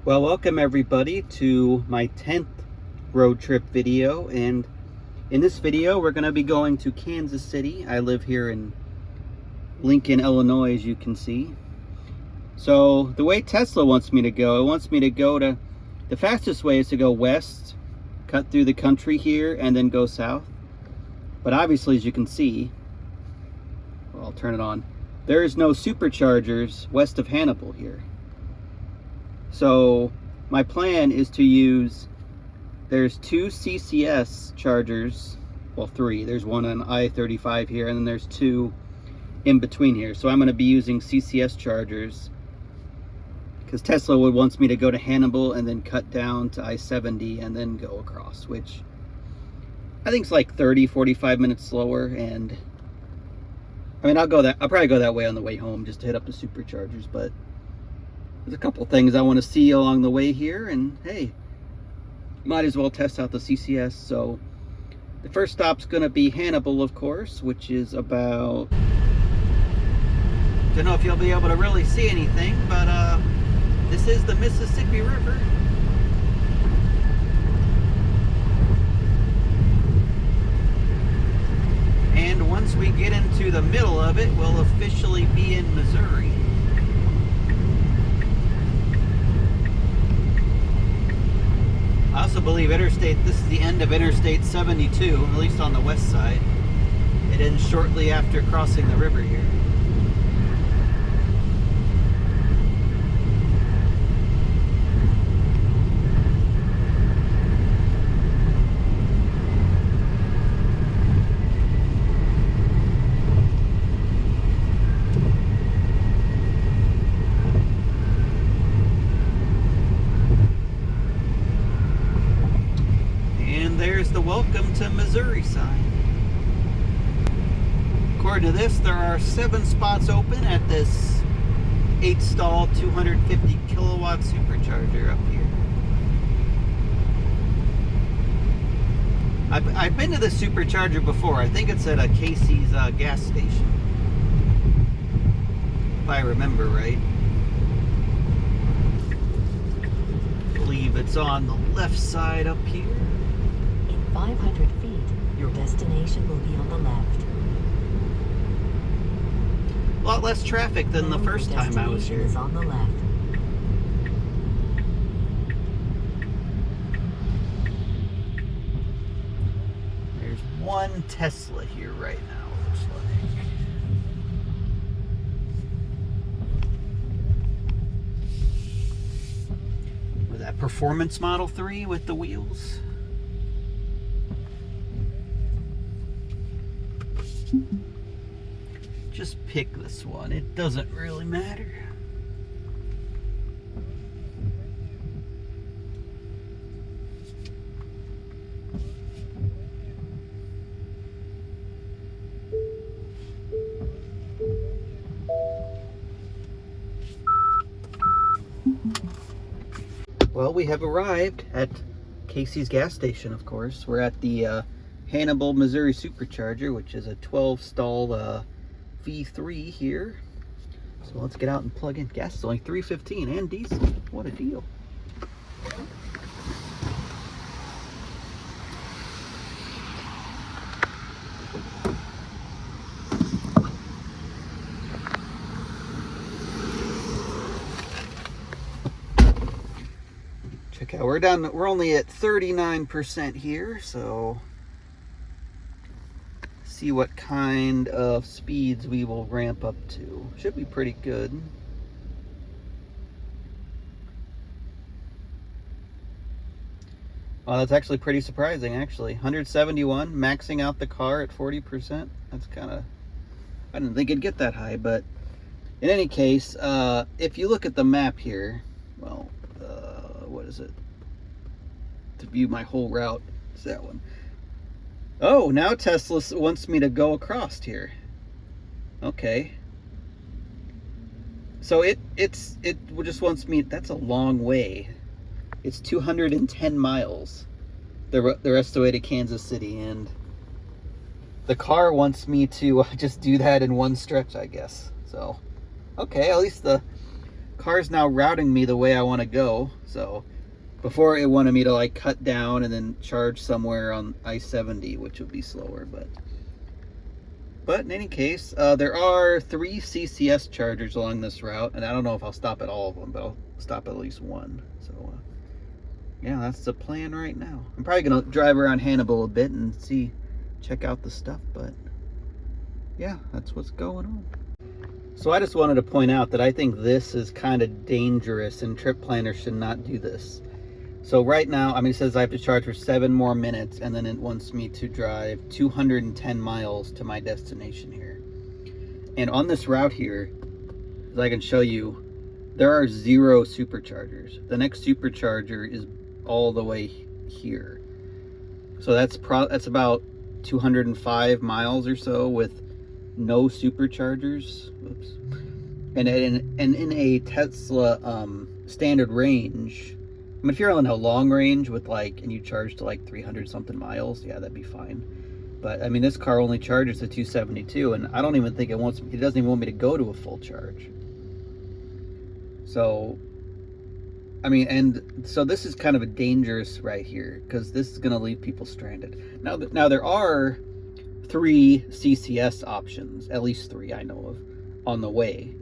Well, welcome everybody to my 10th road trip video, and in this video we're going to be going to Kansas City. I live here in Lincoln, Illinois, as you can see. So the way Tesla wants me to go, it wants me to go to, the fastest way is to go west, cut through the country here, and then go south. But obviously, as you can see, well, I'll turn it on, there is no superchargers west of Hannibal here. So my plan is to use, there's two CCS chargers, well, three. There's one on I-35 here, and then there's two in between here. So I'm going to be using CCS chargers because Tesla wants me to go to Hannibal and then cut down to I-70 and then go across, which I think is like 30-45 minutes slower. And I mean, I'll probably go that way on the way home just to hit up the superchargers, but there's a couple things I want to see along the way here, and hey, might as well test out the CCS. So the first stop's going to be Hannibal, of course, which is about, don't know if you'll be able to really see anything, but this is the Mississippi River. And once we get into the middle of it, we'll officially be in Missouri. I also believe this is the end of Interstate 72, at least on the west side. It ends shortly after crossing the river here. There's the welcome to Missouri sign. According to this, there are 7 spots open at this 8-stall 250 kilowatt supercharger up here. I've been to this supercharger before. I think it's at a Casey's gas station, if I remember right. I believe it's on the left side up here. 500 feet, your destination will be on the left. A lot less traffic than the first time I was here. Is on the left. There's one Tesla here right now, it looks like. With that performance Model 3 with the wheels. Just pick this one, it doesn't really matter. Well, we have arrived at Casey's gas station, of course. We're at the Hannibal, Missouri Supercharger, which is a 12-stall V3 here. So let's get out and plug in. Gas is only $3.15 and diesel. What a deal. Check out, we're only at 39% here, so see what kind of speeds we will ramp up to. Should be pretty good. Well, that's actually pretty surprising, actually. 171, maxing out the car at 40%. That's kind of, I didn't think it'd get that high, but in any case, if you look at the map here, well, what is it? To view my whole route, it's that one. Oh, now Tesla wants me to go across here. Okay. So it just wants me, that's a long way. It's 210 miles, the rest of the way to Kansas City, and the car wants me to just do that in one stretch, I guess. So, okay, at least the car's now routing me the way I want to go. So before it wanted me to like cut down and then charge somewhere on I-70, which would be slower, but in any case, there are 3 CCS chargers along this route, and I don't know if I'll stop at all of them, but I'll stop at least one. So yeah, that's the plan right now. I'm probably gonna drive around Hannibal a bit and check out the stuff, but yeah, that's what's going on. So I just wanted to point out that I think this is kind of dangerous, and trip planners should not do this. So right now, I mean, it says I have to charge for 7 more minutes, and then it wants me to drive 210 miles to my destination here. And on this route here, as I can show you, there are 0 superchargers. The next supercharger is all the way here. So that's about 205 miles or so with no superchargers. Oops. And in a Tesla standard range, I mean, if you're on a long range with and you charge to 300 something miles, yeah, that'd be fine. But I mean, this car only charges to 272, and I don't even think it doesn't even want me to go to a full charge. So, I mean, and so this is kind of a dangerous right here, because this is going to leave people stranded. Now there are 3 CCS options, at least 3 I know of, on the way.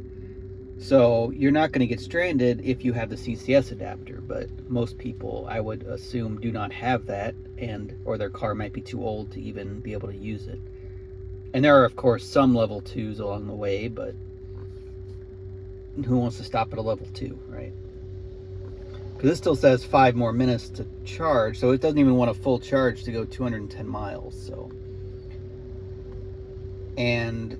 So you're not going to get stranded if you have the CCS adapter, but most people, I would assume, do not have that, or their car might be too old to even be able to use it. And there are, of course, some level 2s along the way, but who wants to stop at a level 2, right? Because this still says 5 more minutes to charge, so it doesn't even want a full charge to go 210 miles. So, and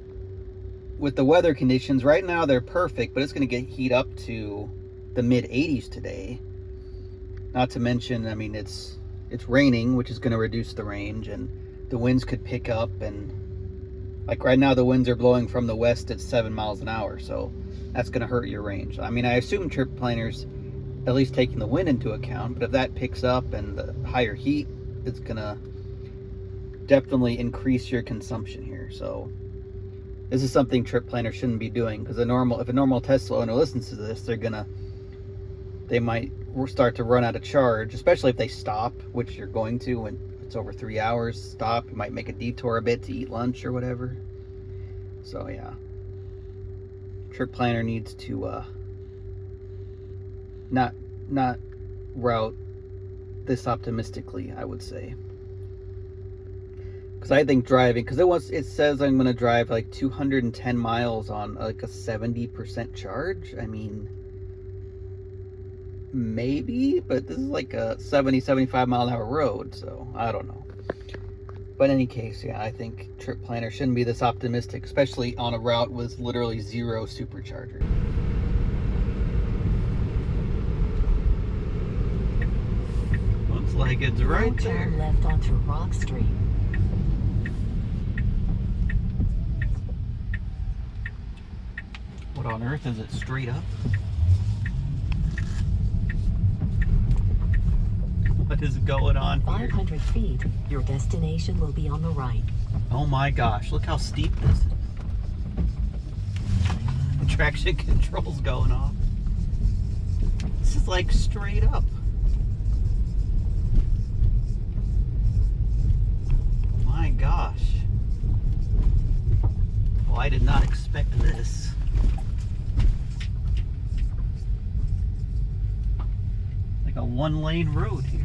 with the weather conditions right now, they're perfect, but it's going to heat up to the mid 80s today. Not to mention, I mean, it's raining, which is going to reduce the range, and the winds could pick up, and right now the winds are blowing from the west at 7 miles an hour, so that's going to hurt your range. I mean, I assume trip planners at least taking the wind into account, but if that picks up and the higher heat, it's going to definitely increase your consumption here. So this is something trip planners shouldn't be doing, because if a normal Tesla owner listens to this, they might start to run out of charge, especially if they stop, which you're going to when it's over 3 hours. Stop, you might make a detour a bit to eat lunch or whatever. So yeah, trip planner needs to not route this optimistically, I would say. Because I think driving, because it says I'm going to drive 210 miles on a 70% charge. I mean, maybe, but this is a 70-75 mile an hour road, so I don't know. But in any case, yeah, I think trip planner shouldn't be this optimistic, especially on a route with literally 0 supercharger. Looks like it's right there. Turn left onto Rock Street. What on earth is it straight up? What is going on here? 500 feet, your destination will be on the right. Oh my gosh, look how steep this is. The traction control's going off. This is straight up. My gosh. Well, I did not expect this. A 1-lane road here.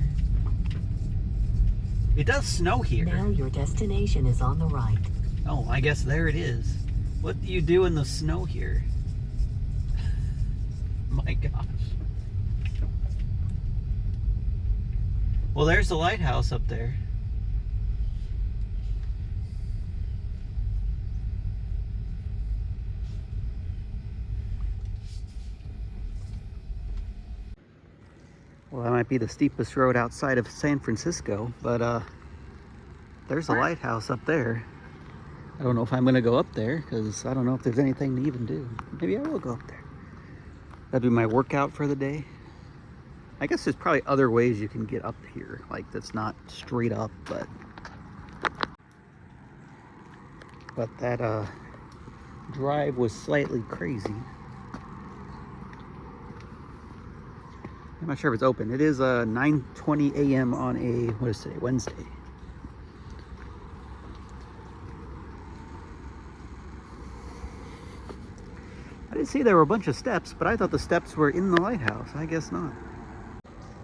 It does snow here. Now your destination is on the right. Oh, I guess there it is. What do you do in the snow here? My gosh. Well, there's the lighthouse up there. Well, that might be the steepest road outside of San Francisco, but there's a lighthouse up there. I don't know if I'm going to go up there, because I don't know if there's anything to even do. Maybe I will go up there. That'd be my workout for the day. I guess there's probably other ways you can get up here, that's not straight up, but that drive was slightly crazy. I'm not sure if it's open. It is 9:20 a.m. on a, what is today, Wednesday. I didn't see there were a bunch of steps, but I thought the steps were in the lighthouse. I guess not.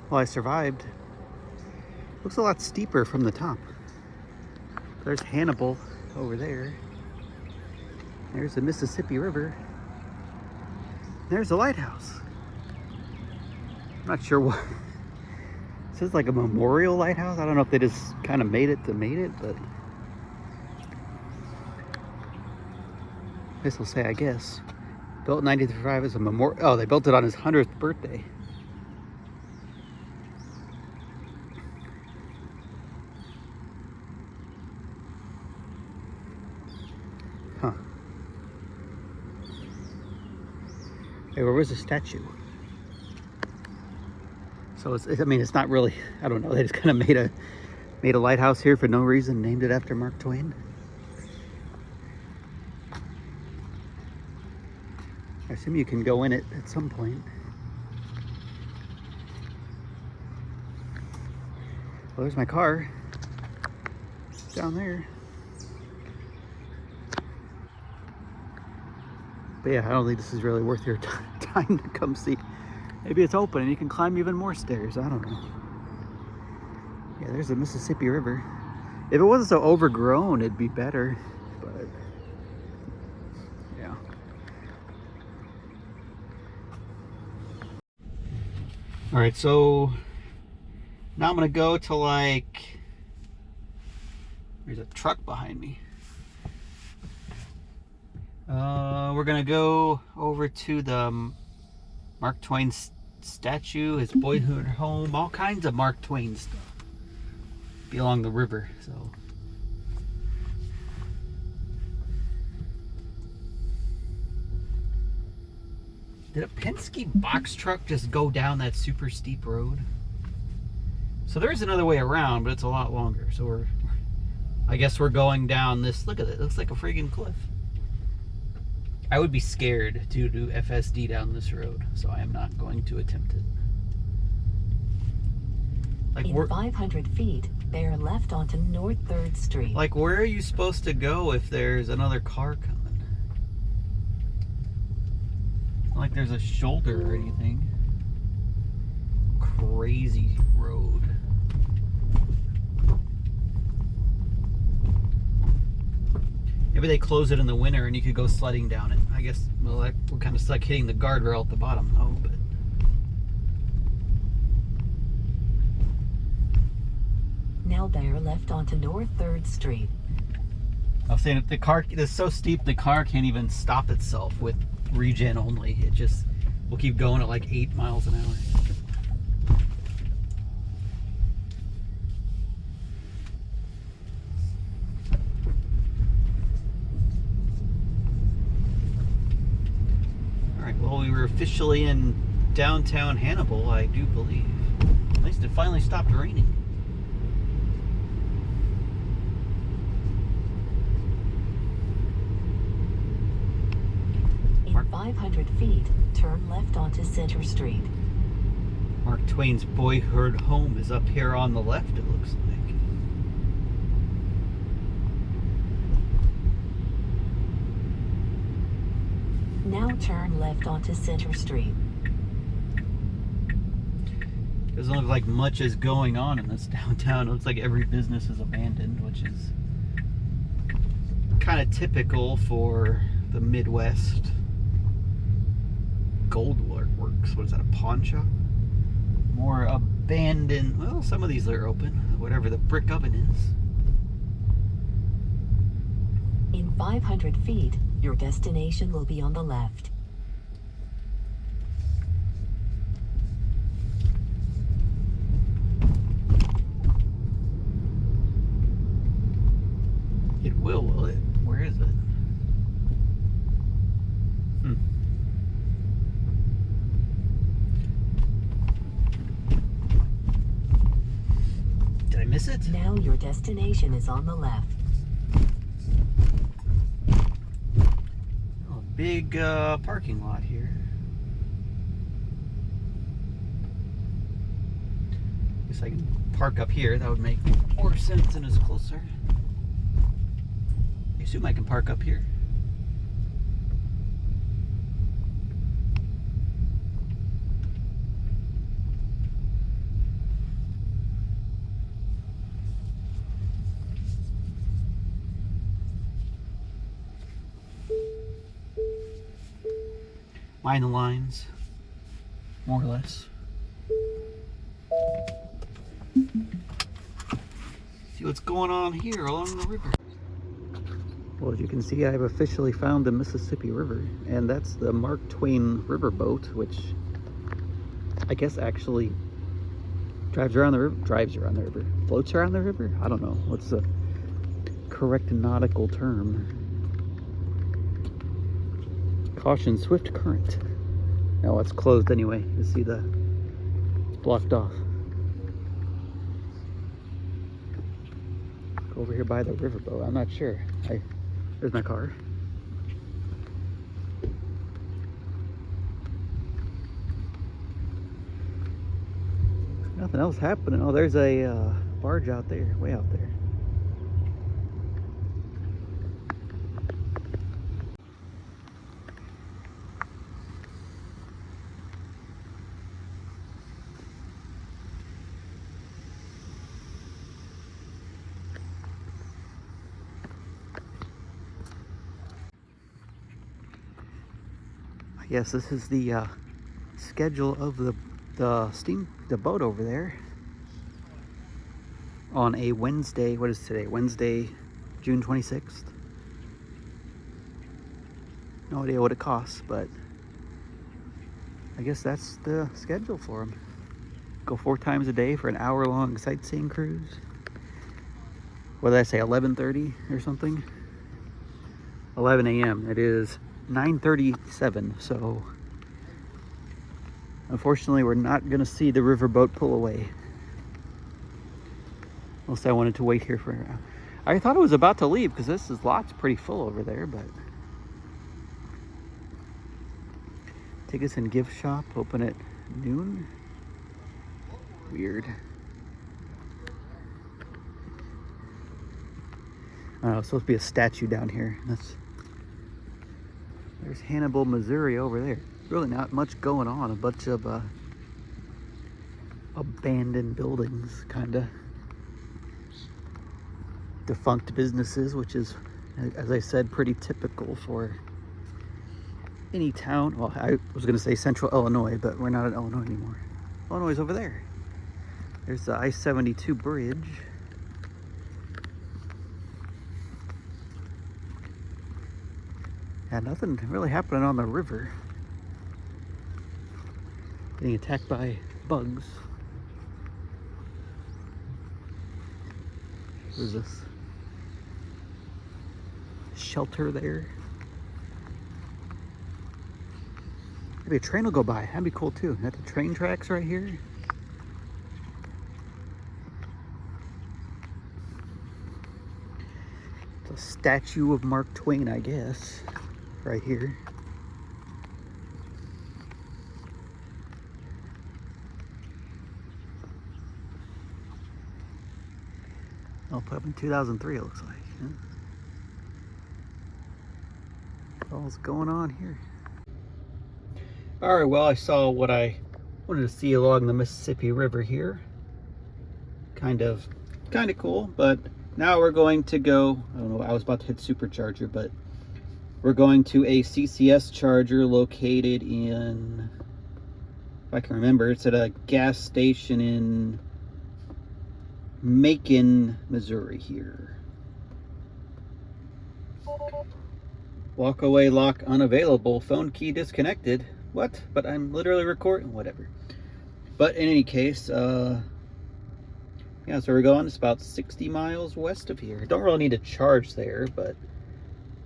Well, I survived. Looks a lot steeper from the top. There's Hannibal over there. There's the Mississippi River. There's the lighthouse. I'm not sure what. It says like a memorial lighthouse. I don't know if they just kind of made it, but this will say, I guess. Built in 1935 as a memorial. Oh, they built it on his 100th birthday. Huh. Hey, where was the statue? So I mean, it's not really, I don't know, they just kind of made a lighthouse here for no reason, named it after Mark Twain. I assume you can go in it at some point. Well, there's my car. It's down there. But yeah, I don't think this is really worth your time to come see. Maybe it's open and you can climb even more stairs. I don't know. Yeah, there's the Mississippi River. If it wasn't so overgrown, it'd be better. But yeah. All right, so now I'm gonna go to like, there's a truck behind me. We're gonna go over to the Mark Twain statue, his boyhood home, all kinds of Mark Twain stuff. Be along the river, so. Did a Penske box truck just go down that super steep road? So there is another way around, but it's a lot longer. So I guess we're going down this, look at it, looks like a friggin' cliff. I would be scared to do FSD down this road, so I am not going to attempt it. Like, in 500 feet, bear left onto North 3rd Street. Like, where are you supposed to go if there's another car coming? It's not like there's a shoulder or anything. Crazy road. Maybe they close it in the winter and you could go sledding down it. I guess, well, we're kind of stuck hitting the guardrail at the bottom though, but. Now bear left onto North 3rd Street. I was saying, if the car is so steep, the car can't even stop itself with regen only. It just will keep going at like 8 miles an hour. Well, we were officially in downtown Hannibal, I do believe. At least it finally stopped raining. In 500 feet, turn left onto Center Street. Mark Twain's boyhood home is up here on the left, it looks like. Now turn left onto Center Street. Doesn't look like much is going on in this downtown. It looks like every business is abandoned, which is kind of typical for the Midwest. Goldworks, what is that, a pawn shop? More abandoned, well, some of these are open, whatever the brick oven is. In 500 feet, your destination will be on the left. It will it? Where is it? Did I miss it? Now your destination is on the left. Big parking lot here. guess I can park up here. That would make more sense and is closer. I assume I can park up here. Mind the lines, more or less. See what's going on here along the river. Well, as you can see, I've officially found the Mississippi River, and that's the Mark Twain Riverboat, which I guess actually drives around the river, floats around the river? I don't know. What's the correct nautical term? Caution, swift current. No, it's closed anyway. You see it's blocked off. Go over here by the riverboat. I'm not sure. There's my car. Nothing else happening. Oh, there's a barge out there, way out there. Yes, this is the schedule of the boat over there on a Wednesday. What is today? Wednesday, June 26th. No idea what it costs, but I guess that's the schedule for them. Go 4 times a day for an hour-long sightseeing cruise. What did I say? 11:30 or something? 11 a.m. It is 9:37, so unfortunately we're not going to see the riverboat pull away. Unless I wanted to wait here for an hour. I thought it was about to leave because this lot's pretty full over there, but tickets and gift shop open at noon. Weird. I don't know, it's supposed to be a statue down here. There's Hannibal, Missouri over there. Really not much going on. A bunch of abandoned buildings, kind of. Defunct businesses, which is, as I said, pretty typical for any town. Well, I was going to say central Illinois, but we're not in Illinois anymore. Illinois is over there. There's the I-72 bridge. Yeah, nothing really happening on the river. Getting attacked by bugs. What is this? Shelter there. Maybe a train will go by. That'd be cool too. Got the train tracks right here. It's a statue of Mark Twain, I guess. Right here. Oh, put up in 2003 it looks like. Yeah. What's going on here? Alright, well, I saw what I wanted to see along the Mississippi River here. Kind of cool, but now we're going to go, I don't know, I was about to hit Supercharger, but we're going to a CCS charger located in, if I can remember, it's at a gas station in Macon, Missouri here. Walkaway lock unavailable, phone key disconnected. What? But I'm literally recording, whatever. But in any case, yeah, so we're going, it's about 60 miles west of here. Don't really need to charge there, but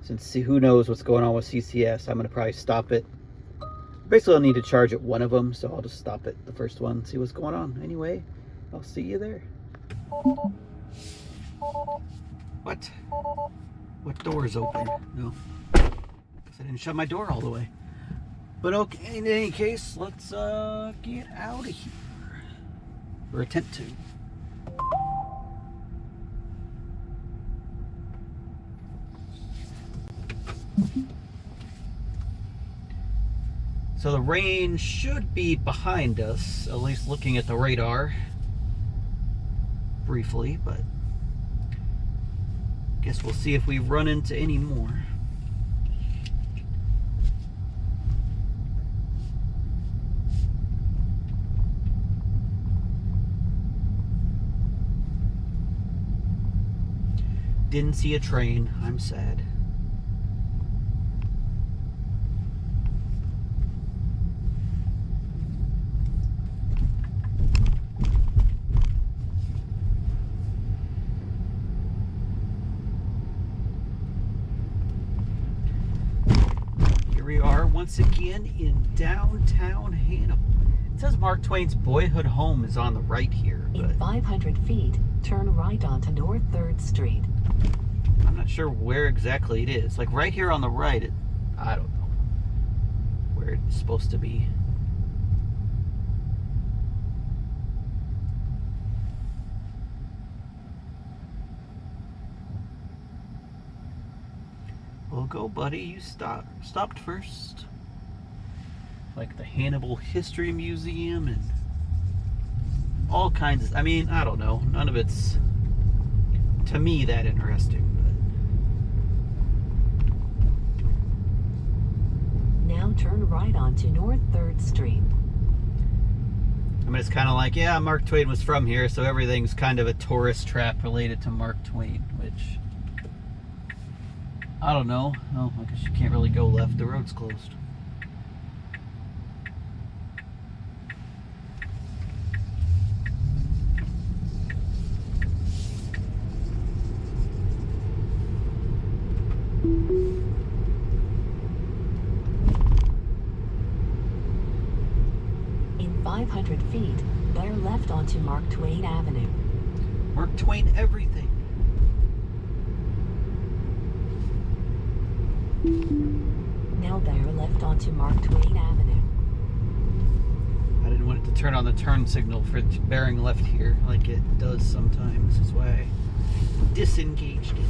since who knows what's going on with CCS, I'm going to probably stop it. Basically, I'll need to charge at one of them, so I'll just stop at the first one and see what's going on. Anyway, I'll see you there. What? What door is open? No. Guess I didn't shut my door all the way. But okay, in any case, let's get out of here. or attempt to. So the rain should be behind us, at least looking at the radar briefly, but guess we'll see if we run into any more. Didn't see a train. I'm sad. Here we are once again in downtown Hannibal. It says Mark Twain's boyhood home is on the right here. In 500 feet, turn right onto North 3rd Street. I'm not sure where exactly it is. Like right here on the right, I don't know where it's supposed to be. Well, go, buddy. You stopped first. Like the Hannibal History Museum and all kinds of, I mean, I don't know. None of it's, to me, that interesting. Now turn right onto North 3rd Street. I mean, it's kind of like, yeah, Mark Twain was from here, so everything's kind of a tourist trap related to Mark Twain, which, I don't know. Oh, I guess you can't really go left. The road's closed. In 500 feet, bear left onto Mark Twain Avenue. Mark Twain everything. Now bear left onto Mark Twain Avenue. I didn't want it to turn on the turn signal for bearing left here, like it does sometimes. That's why I disengaged it.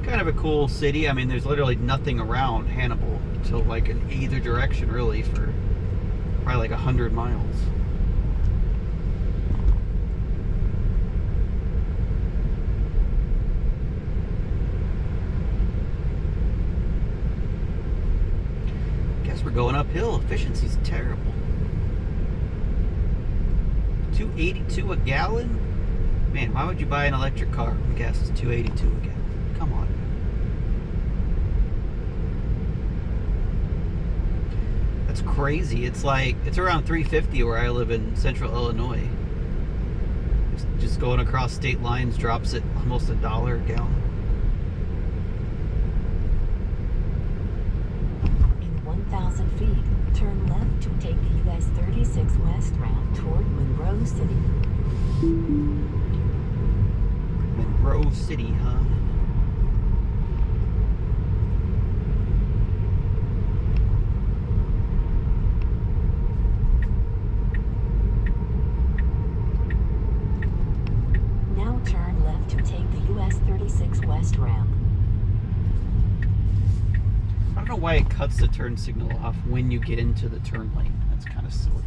Kind of a cool city. I mean, there's literally nothing around Hannibal to like in either direction really for probably like 100 miles. Guess we're going uphill. Efficiency's terrible. $2.82 a gallon? Man, why would you buy an electric car when gas is $2.82 a gallon? Come on. That's crazy. It's like, it's around $3.50 where I live in central Illinois. Just going across state lines drops it almost $1 a gallon. In 1,000 feet, turn left to take the US 36 West route toward Monroe City. Monroe City, huh? Now turn left to take the US 36 West ramp. I don't know why it cuts the turn signal off when you get into the turn lane. That's kind of silly.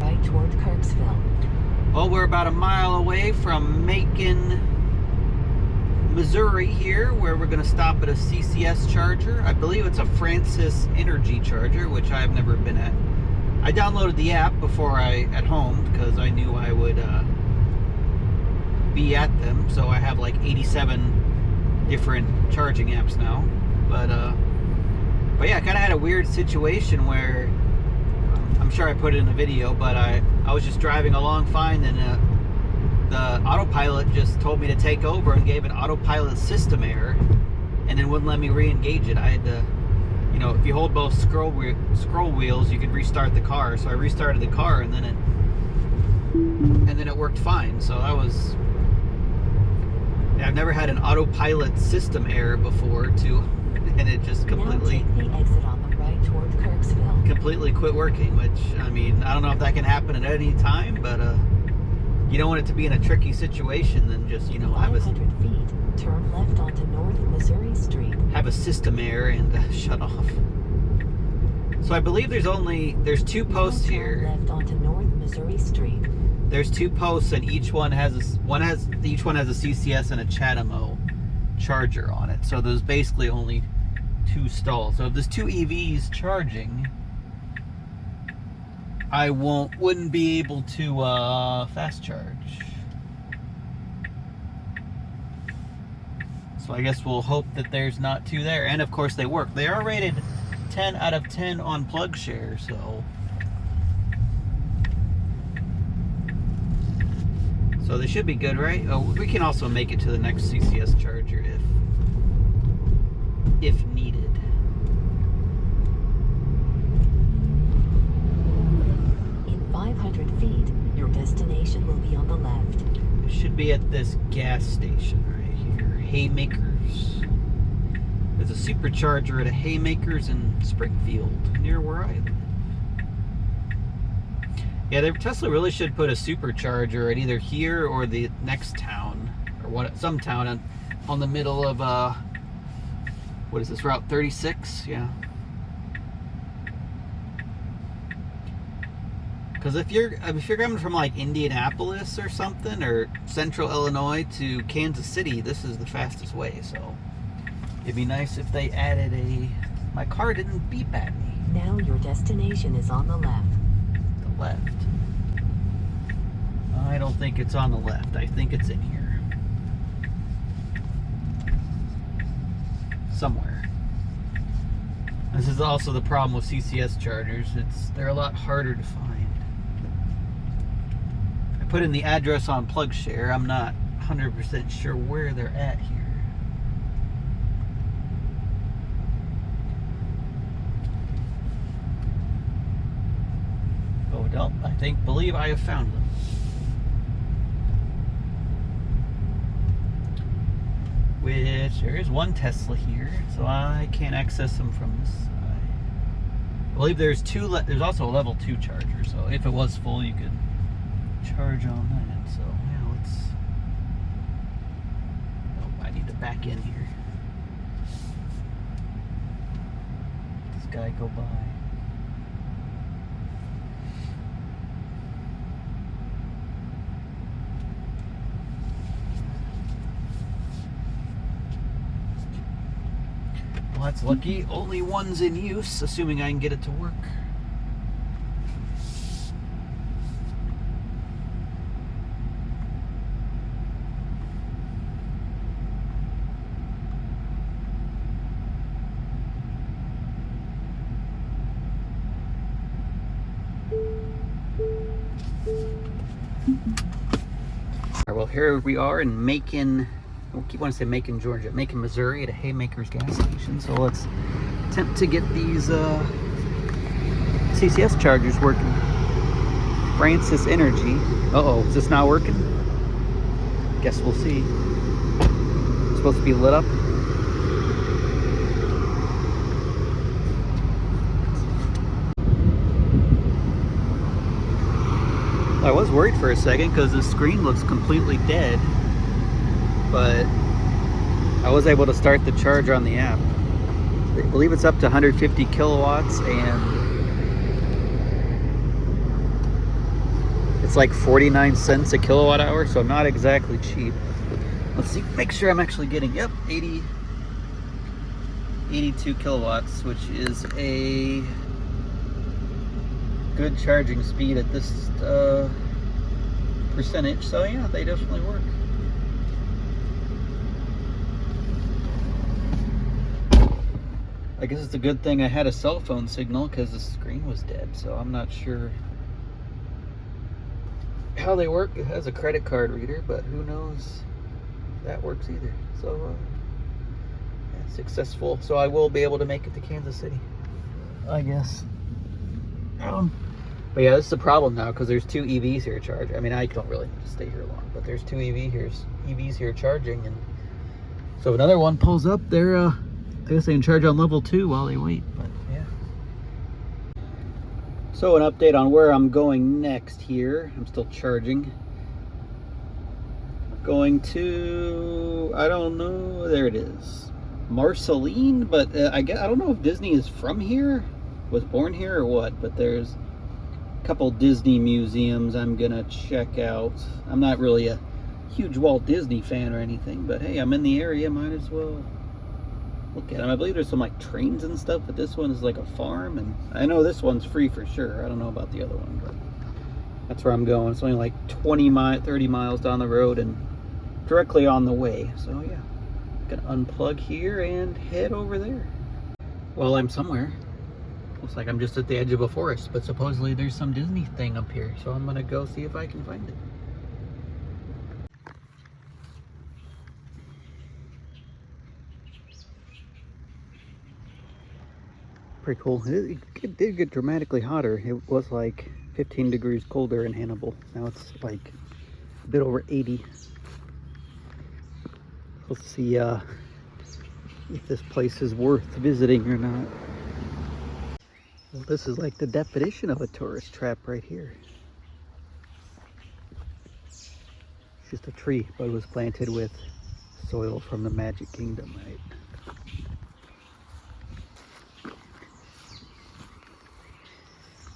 Right toward Kirksville. Well, we're about a mile away from Macon, Missouri here, where we're going to stop at a CCS charger. I believe it's a Fancis energy charger, which I've never been at. I downloaded the app before at home because I knew I would be at them. So I have like 87 different charging apps now. But yeah, I kind of had a weird situation where I'm sure I put it in the video, but I was just driving along fine, and the autopilot just told me to take over and gave an autopilot system error, and then wouldn't let me re-engage it. I had to, you know, if you hold both scroll wheels, you could restart the car. So I restarted the car, and then it worked fine. So that was, yeah, I've never had an autopilot system error before, and it just completely. Now take the exit on the right toward Kirksville. Completely quit working, which, I mean, I don't know if that can happen at any time, but you don't want it to be in a tricky situation, then just, you know, have 500 feet, turn left onto North Missouri Street. Have a system error and shut off. So I believe there's two posts here. Turn left onto North Missouri Street. There's two posts, and each one has a CCS and a CHAdeMO charger on it. So there's basically only 2 stalls. So if there's 2 EVs charging, I wouldn't be able to fast charge. So I guess we'll hope that there's not 2 there. And of course they work. They are rated 10 out of 10 on PlugShare, so they should be good, right? Oh, we can also make it to the next CCS charger if needed. In 500 feet, your destination will be on the left. It should be at this gas station right here, Haymakers. There's a Supercharger at a Haymakers in Springfield, near where I live. Yeah, Tesla really should put a Supercharger at either here or the next town, or some town on the middle of what is this, Route 36? Yeah. Because if you're coming from like Indianapolis or something, or Central Illinois to Kansas City, this is the fastest way. So it'd be nice if they added my car didn't beep at me. Now your destination is on the left. The left. I don't think it's on the left. I think it's in here. Somewhere. This is also the problem with CCS chargers. They're a lot harder to find. I put in the address on PlugShare. I'm not 100% sure where they're at here. Oh, no, believe I have found them. Which, there is one Tesla here, so I can't access them from this side. I believe there's also a level 2 charger, so if it was full, you could charge on that. So, yeah, oh, I need to back in here. Let this guy go by. Well, that's lucky. Only one's in use, assuming I can get it to work. Alright, well, here we are in Macon. I keep wanting to say Macon, Georgia. Macon, Missouri at a Haymakers gas station. So let's attempt to get these CCS chargers working. Fancis Energy. Uh-oh, is this not working? Guess we'll see. It's supposed to be lit up. I was worried for a second because the screen looks completely dead. But I was able to start the charger on the app. I believe it's up to 150 kilowatts, and it's like 49 cents a kilowatt hour, so not exactly cheap. Let's see, make sure I'm actually getting, yep, 82 kilowatts, which is a good charging speed at this percentage. So yeah, they definitely work. I guess it's a good thing I had a cell phone signal because the screen was dead, so I'm not sure how they work. It has a credit card reader, but who knows if that works either. So, yeah, successful. So I will be able to make it to Kansas City, I guess. But yeah, this is a problem now because there's 2 EVs here charging. I mean, I don't really stay here long, but there's 2 EVs here charging, and so if another one pulls up, they're I guess they can charge on level 2 while they wait. But yeah. So an update on where I'm going next here. I'm still charging. Going to, I don't know, there it is, Marceline. But I don't know if Disney is from here, was born here or what. But there's couple Disney museums I'm gonna check out. I'm not really a huge Walt Disney fan or anything, but hey, I'm in the area, might as well look at them. I believe there's some like trains and stuff, but this one is like a farm, and I know this one's free for sure. I don't know about the other one, but that's where I'm going. It's only like 30 miles down the road and directly on the way. So yeah, gonna unplug here and head over there. Well, I'm somewhere. Looks like I'm just at the edge of a forest, but supposedly there's some Disney thing up here, so I'm gonna go see if I can find it. Pretty cool. It did get dramatically hotter. It was like 15 degrees colder in Hannibal. Now it's like a bit over 80. Let's see if this place is worth visiting or not. Well, this is like the definition of a tourist trap right here. It's just a tree, but it was planted with soil from the Magic Kingdom, right?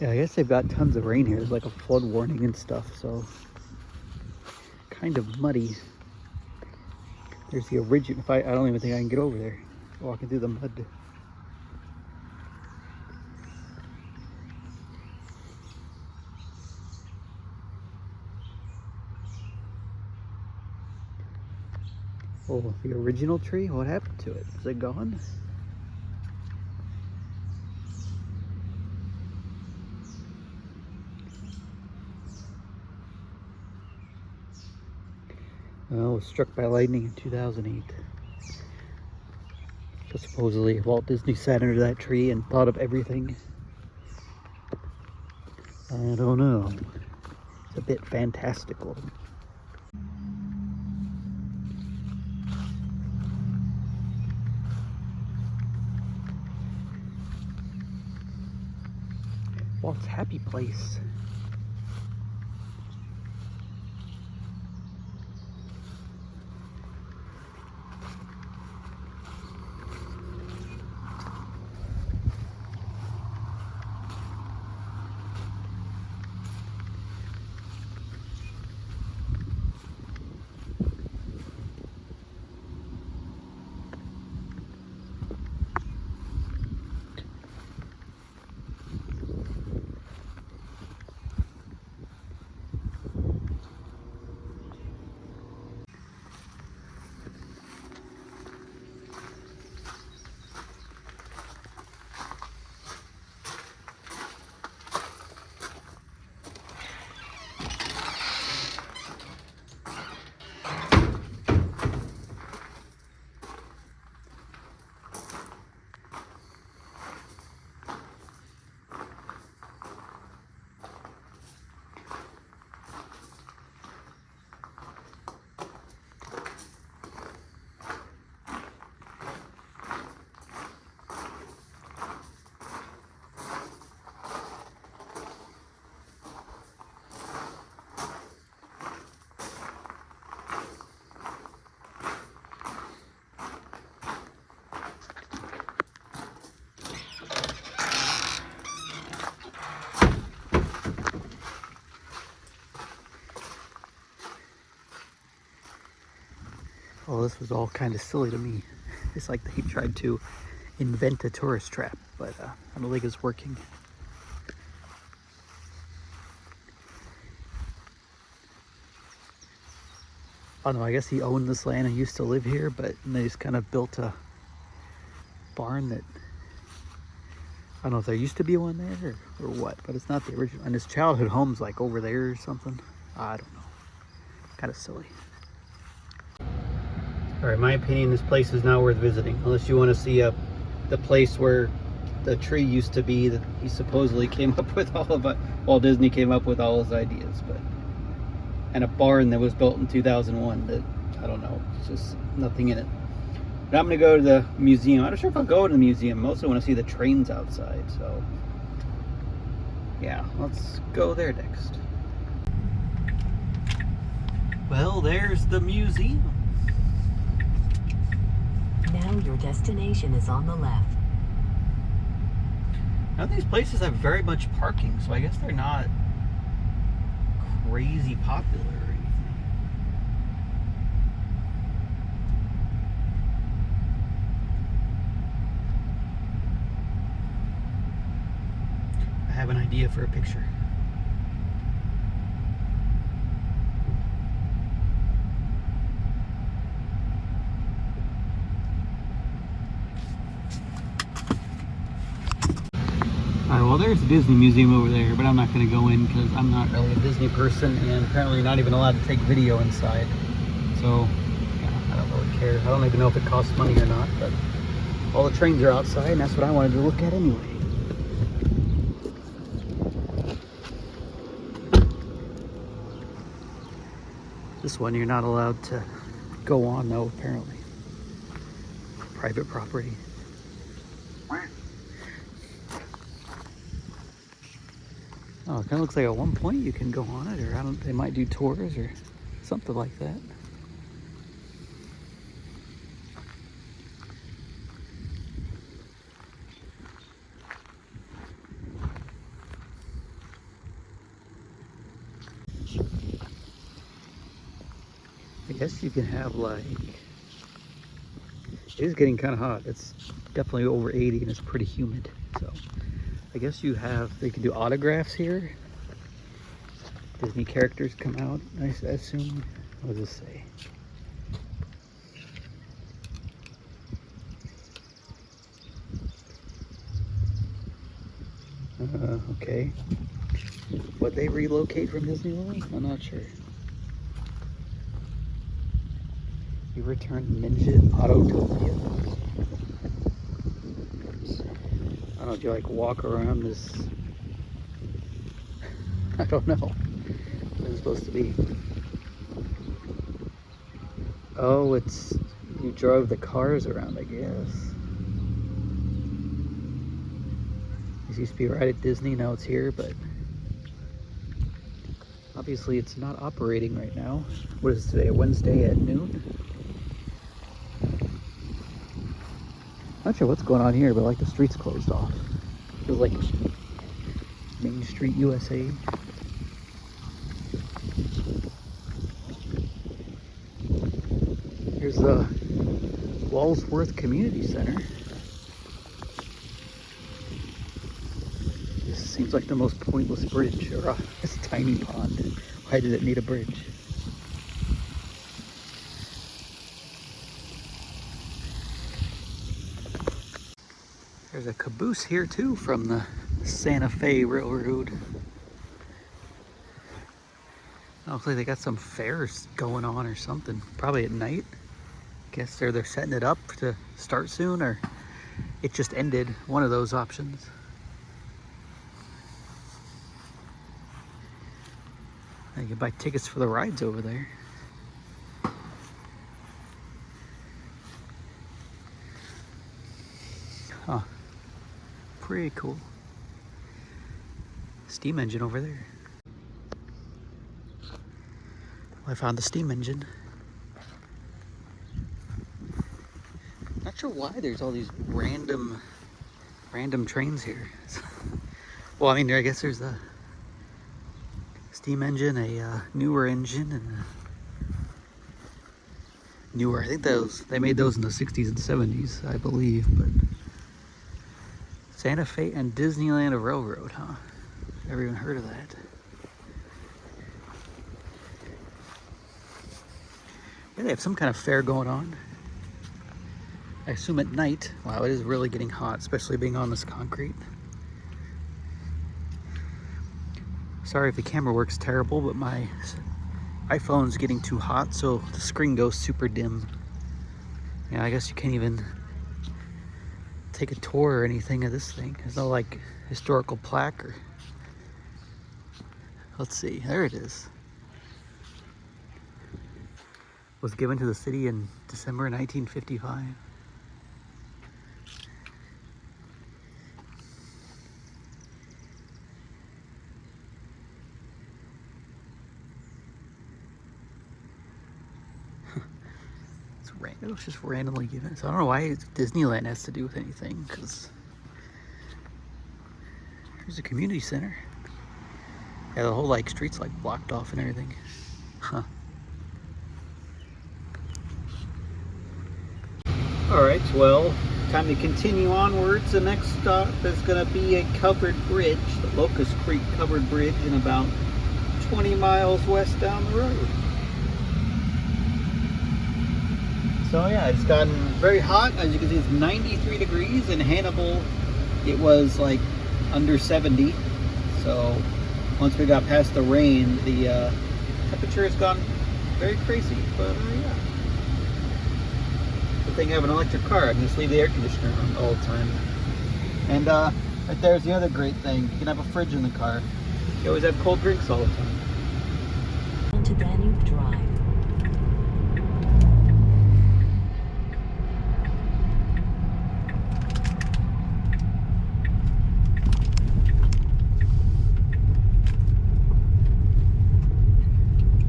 Yeah, I guess they've got tons of rain here. There's like a flood warning and stuff, so kind of muddy. There's the original. I don't even think I can get over there walking through the mud. Oh, the original tree? What happened to it? Is it gone? Well, it was struck by lightning in 2008. So supposedly Walt Disney sat under that tree and thought of everything. I don't know. It's a bit fantastical. Walt's happy place. Well, this was all kind of silly to me. It's like they tried to invent a tourist trap, but I don't think it's working. I don't know, I guess he owned this land and used to live here, but they just kind of built a barn that, I don't know if there used to be one there or what, but it's not the original. And his childhood home's like over there or something. I don't know. Kind of silly. All right, in my opinion, this place is not worth visiting unless you want to see the place where the tree used to be that he supposedly came up with all of it. Walt Disney came up with all his ideas, but and a barn that was built in 2001 that I don't know. It's just nothing in it. But I'm gonna go to the museum. I'm not sure if I'll go to the museum. Mostly want to see the trains outside. So yeah, let's go there next. Well, there's the museum. Now your destination is on the left. None of these places have very much parking, so I guess they're not crazy popular or anything. I have an idea for a picture. Alright, well there's the Disney Museum over there, but I'm not going to go in because I'm not really a Disney person and apparently not even allowed to take video inside. So, yeah, I don't really care. I don't even know if it costs money or not, but all the trains are outside and that's what I wanted to look at anyway. This one you're not allowed to go on though, apparently. Private property. Oh, it kind of looks like at one point you can go on it, or I don't. They might do tours or something like that. I guess you can have like. It is getting kind of hot. It's definitely over 80 and it's pretty humid. So I guess you have. They can do autographs here. Disney characters come out, I assume. What does this say? Okay. Would they relocate from Disneyland? I'm not sure. You return Ninja Autotopia. I don't know, do you like walk around this? I don't know what it's supposed to be. Oh, it's you drove the cars around, I guess. This used to be right at Disney, now it's here, but obviously it's not operating right now. What is today, a Wednesday at noon? Not sure what's going on here, but like the street's closed off. Feels like Main Street, USA. Here's the Walsworth Community Center. This seems like the most pointless bridge, or this tiny pond. Why did it need a bridge? There's a caboose here too from the Santa Fe Railroad. Looks like they got some fairs going on or something. Probably at night. Guess they're setting it up to start soon, or it just ended. One of those options. You can buy tickets for the rides over there. Huh. Pretty cool. Steam engine over there. I found the steam engine. Not sure why there's all these random trains here. Well, I mean, I guess there's a steam engine, a newer engine, and a newer. I think they made those in the 60s and 70s, I believe. But Santa Fe and Disneyland Railroad, huh? Never even heard of that. Yeah, they have some kind of fair going on. I assume at night. Wow, it is really getting hot, especially being on this concrete. Sorry if the camera works terrible, but my iPhone's getting too hot, so the screen goes super dim. Yeah, I guess you can't even take a tour or anything of this thing. There's no like historical plaque or... Let's see, there it is. Was given to the city in December 1955. It was just randomly given. So I don't know why Disneyland has to do with anything, because there's a community center. Yeah, the whole like street's like blocked off and everything. Huh. Alright, well, time to continue onwards. The next stop is going to be a covered bridge, the Locust Creek covered bridge, in about 20 miles west down the road. So yeah, it's gotten very hot. As you can see, it's 93 degrees. In Hannibal, it was like under 70. So once we got past the rain, the temperature has gone very crazy. But yeah, good thing I have an electric car. I can just leave the air conditioner on all the time. And right there's the other great thing. You can have a fridge in the car. You always have cold drinks all the time. Onto Danube Drive.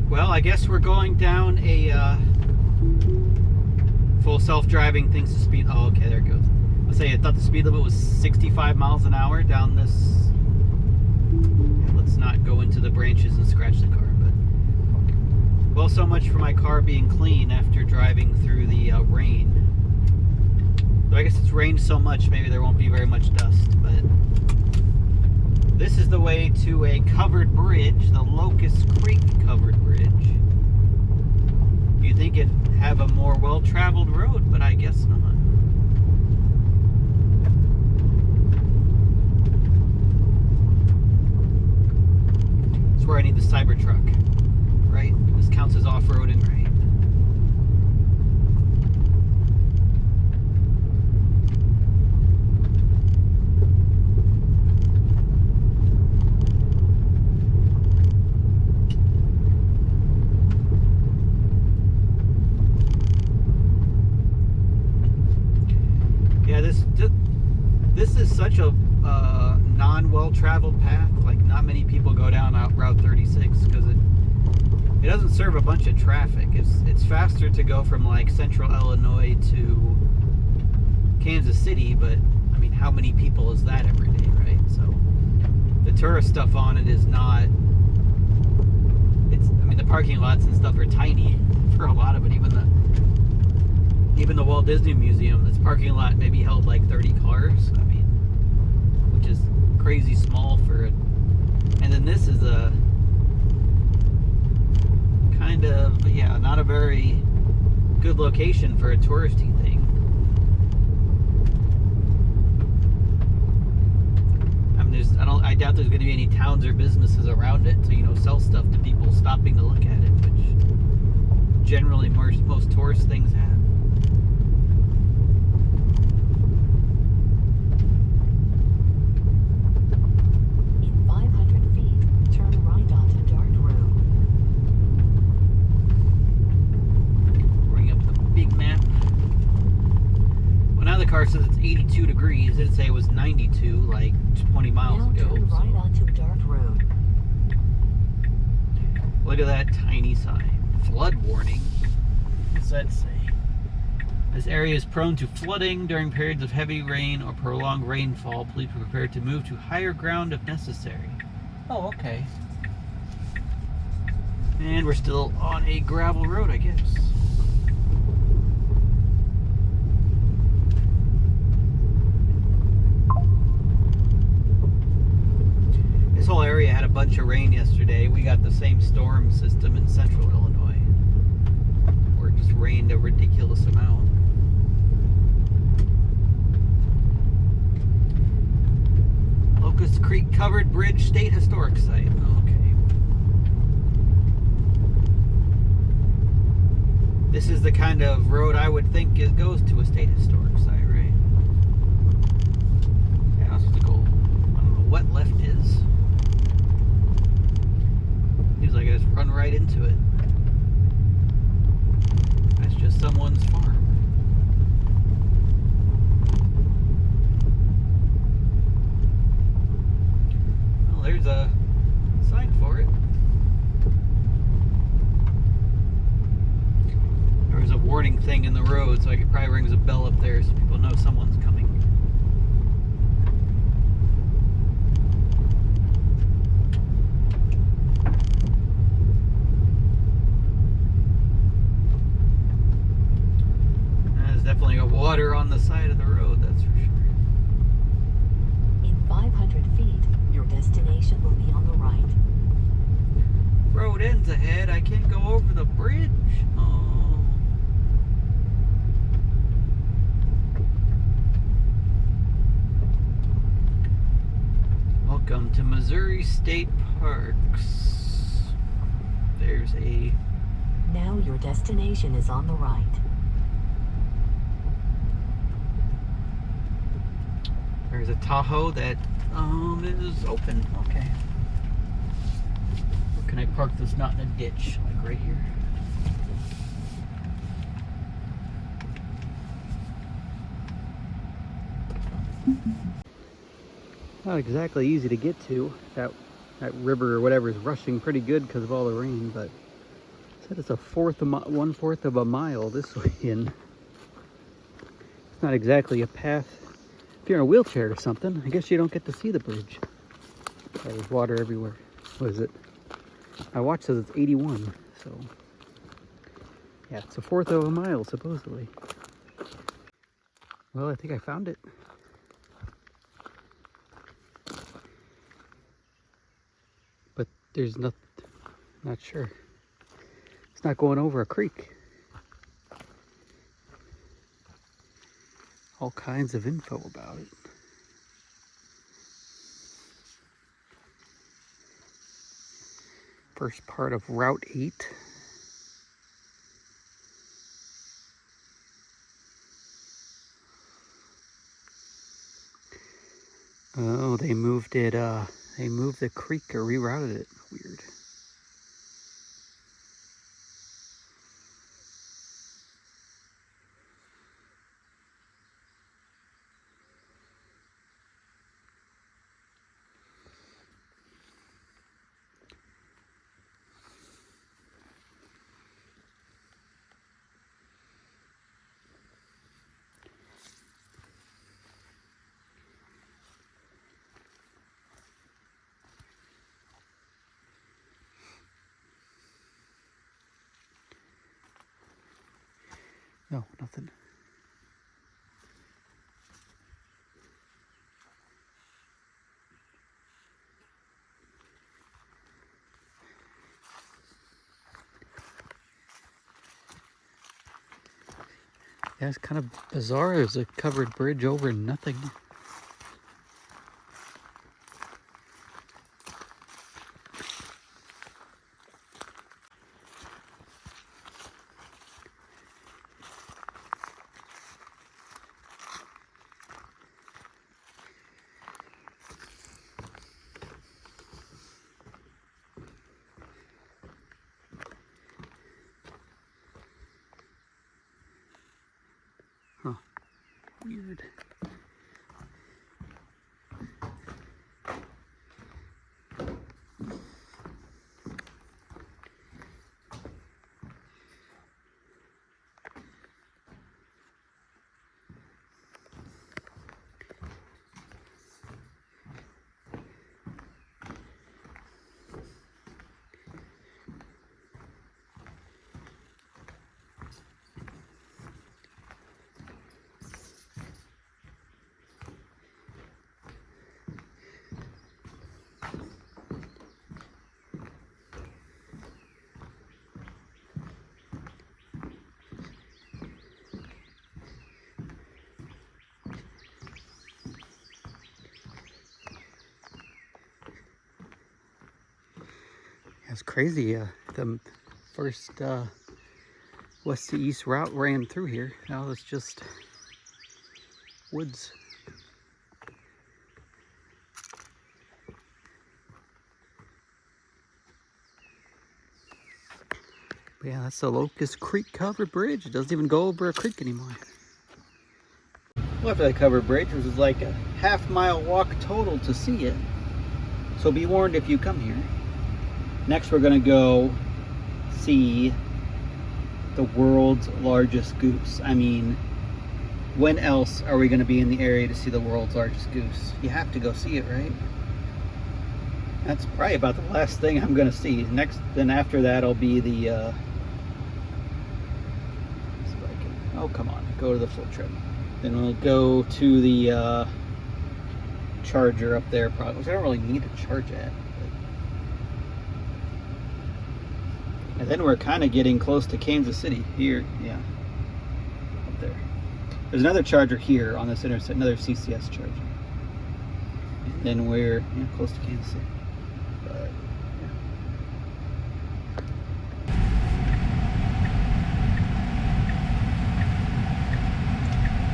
Well, I guess we're going down a full self-driving thinks the speed. Oh, okay, there it goes. Let's say I thought the speed limit was 65 miles an hour down this. Yeah, let's not go into the branches and scratch the car. But well, so much for my car being clean after driving through the rain. So I guess it's rained so much, maybe there won't be very much dust. But this is the way to a covered bridge, the Locust Creek covered bridge. You'd think it'd have a more well-traveled road, but I guess not. That's where I need the Cybertruck, right? This counts as off-roading, right? This is such a non-well-traveled path. Like, not many people go down Route 36 because it doesn't serve a bunch of traffic. It's faster to go from like central Illinois to Kansas City, but I mean, how many people is that every day, right? So the tourist stuff on it is not. I mean, the parking lots and stuff are tiny for a lot of it. Even the Walt Disney Museum, its parking lot maybe held like 30 cars. I mean, which is crazy small for it. And then this is a kind of, yeah, not a very good location for a touristy thing. I mean, I doubt there's going to be any towns or businesses around it to, you know, sell stuff to people stopping to look at it, which generally most tourist things have. Car says it's 82 degrees. It didn't say it was 92 like 20 miles now ago. Turn right onto Dart Road. Look at that tiny sign. Flood warning. What's that say? This area is prone to flooding during periods of heavy rain or prolonged rainfall. Please be prepared to move to higher ground if necessary. Oh, okay. And we're still on a gravel road, I guess. This whole area had a bunch of rain yesterday. We got the same storm system in central Illinois, where it just rained a ridiculous amount. Locust Creek Covered Bridge State Historic Site. Okay. This is the kind of road I would think goes to a state historic site, right? Yeah, I'm supposed to go. I don't know what left is. Seems like I just run right into it. That's just someone's farm. Well, there's a sign for it. There was a warning thing in the road, so it probably rings a bell up there so people know someone's coming. There's definitely a water on the side of the road, that's for sure. In 500 feet, your destination will be on the right. Road ends ahead. I can't go over the bridge. Oh. Welcome to Missouri State Parks. There's a... Now your destination is on the right. There's a Tahoe that is open. Okay. Where can I park this not in a ditch? Like right here. Not exactly easy to get to. That river or whatever is rushing pretty good because of all the rain, but it said it's a 1/4 of a mile this way in. It's not exactly a path. If you're in a wheelchair or something, I guess you don't get to see the bridge. Oh, there's water everywhere. What is it? My watch says it's 81, so yeah, it's a 1/4 of a mile supposedly. Well, I think I found it. But there's not sure. It's not going over a creek. All kinds of info about it. First part of Route 8. Oh, they moved it, they moved the creek or rerouted it. Weird. No, nothing. Yeah, it's kind of bizarre. There's a covered bridge over nothing. Huh. Weird. It's crazy. The first west to east route ran through here. Now it's just woods. But yeah, that's the Locust Creek covered bridge. It doesn't even go over a creek anymore. Well, after that covered bridge, which is like a half-mile walk total to see it. So be warned if you come here. Next, we're gonna go see the world's largest goose. I mean, when else are we gonna be in the area to see the world's largest goose? You have to go see it, right? That's probably about the last thing I'm gonna see. Next, then after that, will be the, oh, come on, go to the full trip. Then we'll go to the charger up there, probably. I don't really need to charge at. And then we're kind of getting close to Kansas City here. Yeah, up there. There's another charger here on this interstate, another CCS charger. And then we're close to Kansas City. But, yeah.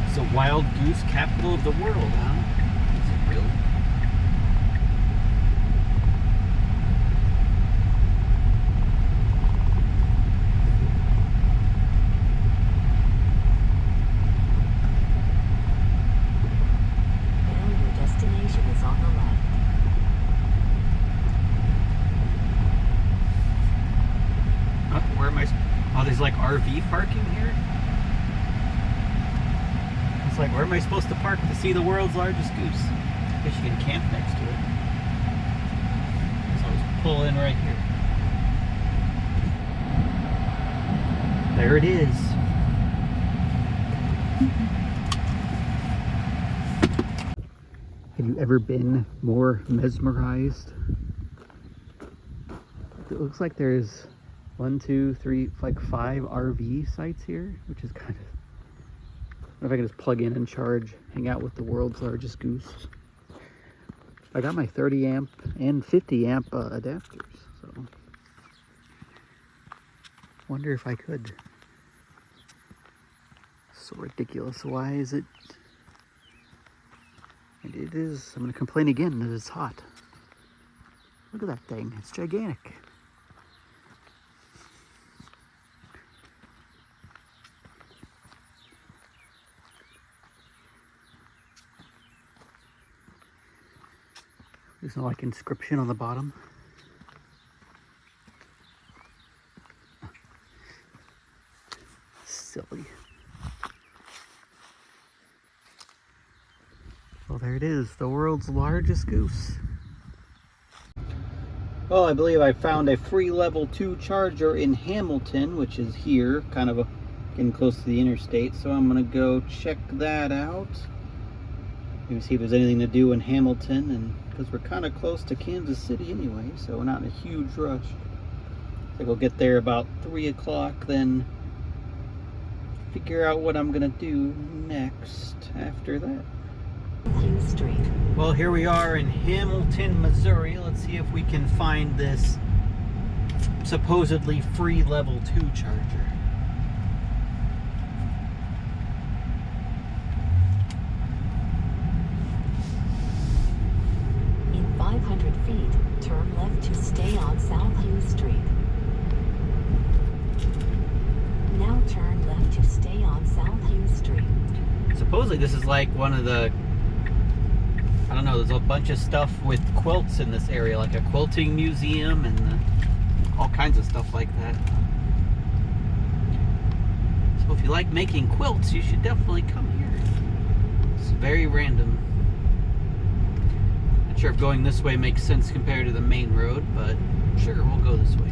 It's the wild goose capital of the world, huh? Is it really? Like RV parking here. It's like, where am I supposed to park to see the world's largest goose? I guess you can camp next to it. So I'll just pull in right here. There it is. Have you ever been more mesmerized? It looks like there's 1, 2, 3, like 5 RV sites here, which is kind of, I don't know if I can just plug in and charge, hang out with the world's largest goose. I got my 30 amp and 50 amp adapters, so wonder if I could. So ridiculous. Why is it? And it is, I'm gonna complain again that it's hot. Look at that thing, it's gigantic. There's no like inscription on the bottom. Silly. Well, there it is, the world's largest goose. Well, I believe I found a free level 2 charger in Hamilton, which is here, kind of getting close to the interstate. So I'm gonna go check that out. Maybe see if there's anything to do in Hamilton, and because we're kind of close to Kansas City anyway, so we're not in a huge rush. I think we'll get there about 3 o'clock, then figure out what I'm gonna do next after that. Hughes Street. Well, here we are in Hamilton, Missouri. Let's see if we can find this supposedly free level 2 charger. In 500 feet, turn left to stay on South Hughes Street. Now turn left to stay on South Hughes Street. Supposedly this is like one of the, I don't know, there's a bunch of stuff with quilts in this area, like a quilting museum and all kinds of stuff like that. So if you like making quilts, you should definitely come here. It's very random. Not sure if going this way makes sense compared to the main road, but sure, we'll go this way.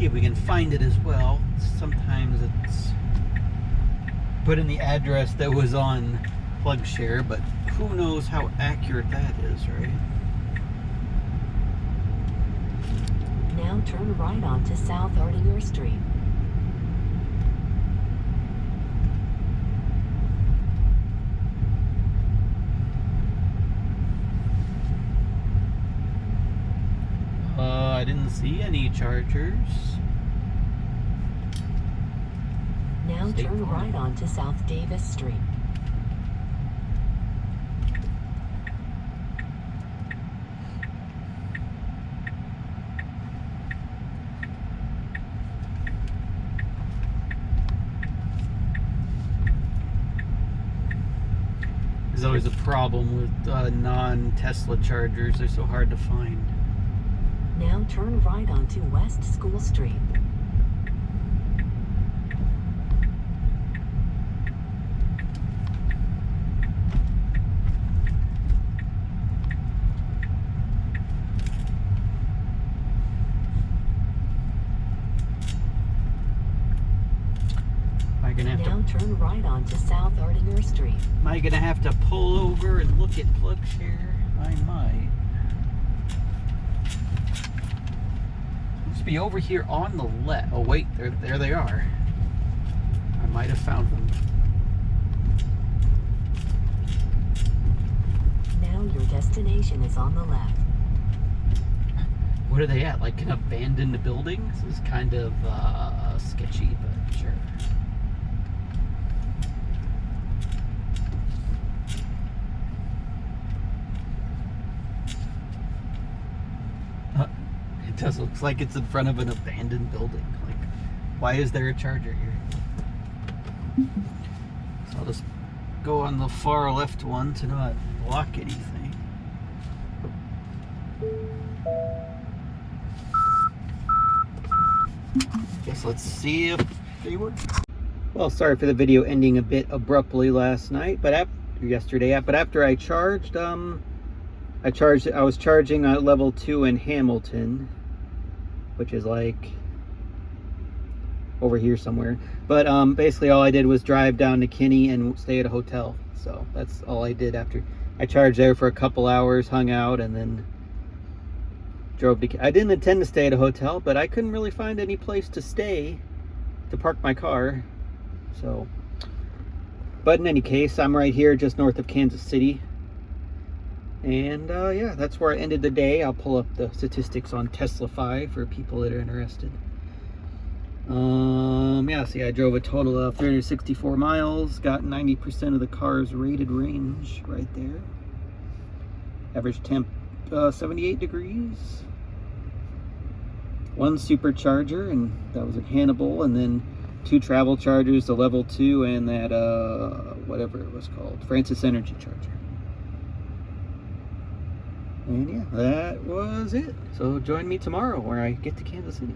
see if we can find it as well. Sometimes it's put in the address that was on PlugShare, but who knows how accurate that is, right? Now turn right onto South Artinger Street. I didn't see any chargers. Now turn right onto South Davis Street. There's always a problem with non-Tesla chargers. They're so hard to find. Now turn right onto West School Street. Now turn right onto South Artinger Street. Am I gonna have to pull over and look at PlugShare? I might. Must be over here on the left. Oh wait, there they are. I might have found them. Now your destination is on the left. What are they at? Like an abandoned building? This is kind of sketchy, but sure. It does look like it's in front of an abandoned building. Like, why is there a charger here? So I'll just go on the far left one to not block anything. Guess let's see if they work. Well, sorry for the video ending a bit abruptly last night, but yesterday. But after I charged, I was charging at level 2 in Hamilton, which is like over here somewhere. But basically all I did was drive down to Kinney and stay at a hotel. So that's all I did after I charged there for a couple hours, hung out, and then drove to I didn't intend to stay at a hotel, but I couldn't really find any place to stay to park my car. So, but in any case, I'm right here just north of Kansas City. And yeah, that's where I ended the day. I'll pull up the statistics on Tesla-Fi for people that are interested. Yeah, see, I drove a total of 364 miles, got 90% of the car's rated range right there. Average temp 78 degrees. One supercharger, and that was at Hannibal, and then 2 travel chargers, the level 2 and that whatever it was called, Fancis energy charger. And yeah, that was it. So join me tomorrow where I get to Kansas City.